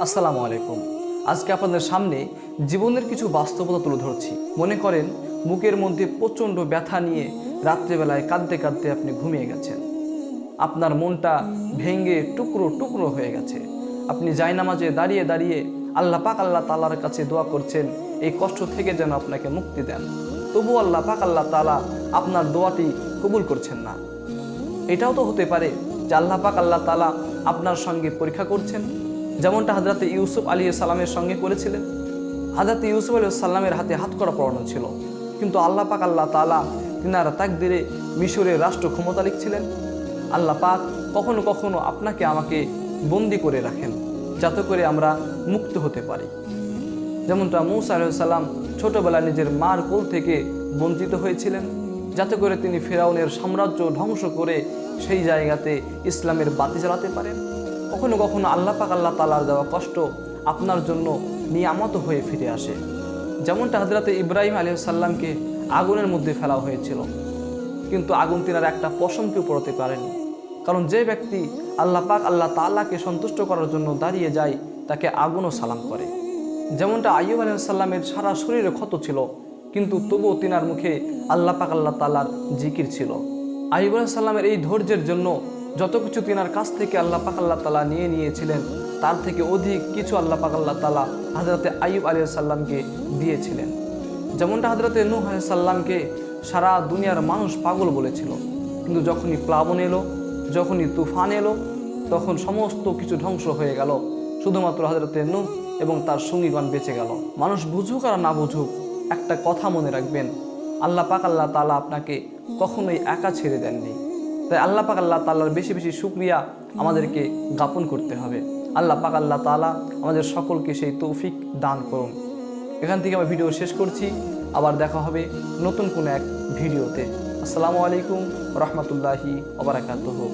আসসালামু আলাইকুম। আজকে আপনাদের সামনে জীবনের কিছু বাস্তবতা তুলে ধরছি। মনে করেন বুকের মধ্যে প্রচণ্ড ব্যথা নিয়ে রাত্রেবেলায় কাঁদতে কাঁদতে আপনি ঘুমিয়ে গেছেন। আপনার মনটা ভেঙে টুকরো টুকরো হয়ে গেছে। আপনি জায়নামাজে দাঁড়িয়ে দাঁড়িয়ে আল্লাহ পাক আল্লাহ তাআলার কাছে দোয়া করছেন এই কষ্ট থেকে যেন আপনাকে মুক্তি দেন। তবু আল্লাহ পাক আল্লাহ তাআলা আপনার দোয়াটি কবুল করছেন না। এটাও তো হতে পারে যে আল্লাহ পাক আল্লাহ তাআলা আপনার সঙ্গে পরীক্ষা করছেন, যেমনটা হযরত ইউসুফ আলাইহিস সালামের সঙ্গে করেছিলেন। হযরত ইউসুফ আলাইহিস সালামের হাতে হাতকড়া পরানো ছিল, কিন্তু আল্লাহ পাক আল্লাহ তাআলা তিনার তাকদিরে মিশরের রাষ্ট্র ক্ষমতা লিখছিলেন। আল্লাহ পাক কখনো কখনো আপনাকে আমাকে বন্দি করে রাখেন যাতে করে আমরা মুক্ত হতে পারি। যেমনটা মূসা আলাইহিস সালাম ছোটবেলায় নিজের মার কোল থেকে বঞ্চিত হয়েছিলেন, যাতে করে তিনি ফেরাউনের সাম্রাজ্য ধ্বংস করে সেই জায়গাতে ইসলামের বাতি জ্বালাতে পারেন। কখনো কখনো আল্লাহ পাক আল্লাহ তাআলার দেওয়া কষ্ট আপনার জন্য নিয়ামত হয়ে ফিরে আসে। যেমনটা হযরত ইব্রাহিম আলাইহিস সালামকে আগুনের মধ্যে ফেলা হয়েছিল, কিন্তু আগুন তিনার একটা পশমকেও পোড়াতে পারেনি। কারণ যে ব্যক্তি আল্লাহ পাক আল্লাহ তাআলাকে সন্তুষ্ট করার জন্য দাঁড়িয়ে যায় তাকে আগুনও সালাম করে। যেমনটা আইয়ুব আলাইহিস সালামের সারা শরীরে ক্ষত ছিল, কিন্তু তবুও তিনার মুখে আল্লাহ পাক আল্লাহ তাআলার জিকির ছিল। আইয়ুব আলাইহিস সালামের এই ধৈর্যের জন্য যত কিছু তিনার কাছ থেকে আল্লাহ পাক আল্লাহ তাআলা নিয়ে নিয়েছিলেন তার থেকে অধিক কিছু আল্লাহ পাক আল্লাহ তাআলা হযরতে আইয়ুব আলাইহিস সালামকে দিয়েছিলেন। যেমনটা হযরতে নূহ আলাইহিস সালামকে সারা দুনিয়ার মানুষ পাগল বলেছিল, কিন্তু যখনই প্লাবন এলো, যখনই তুফান এলো, তখন সমস্ত কিছু ধ্বংস হয়ে গেল। শুধুমাত্র হযরতে নূহ এবং তার সঙ্গীগণ বেঁচে গেল। মানুষ বুঝুক আর না বুঝুক, একটা কথা মনে রাখবেন, আল্লাহ পাক আল্লাহ তাআলা আপনাকে কখনোই একা ছেড়ে দেননি। তাই আল্লাহ পাক আল্লাহ তাআলার বেশি বেশি শুকরিয়া আমাদেরকে জ্ঞাপন করতে হবে। আল্লাহ পাক আল্লাহ তাআলা আমাদের সকলকে সেই তৌফিক দান করুন। এখান থেকে আমি ভিডিও শেষ করছি। আবার দেখা হবে নতুন কোনো এক ভিডিওতে। আসসালামু আলাইকুম ওয়া রাহমাতুল্লাহি ওয়া বারাকাতুহু।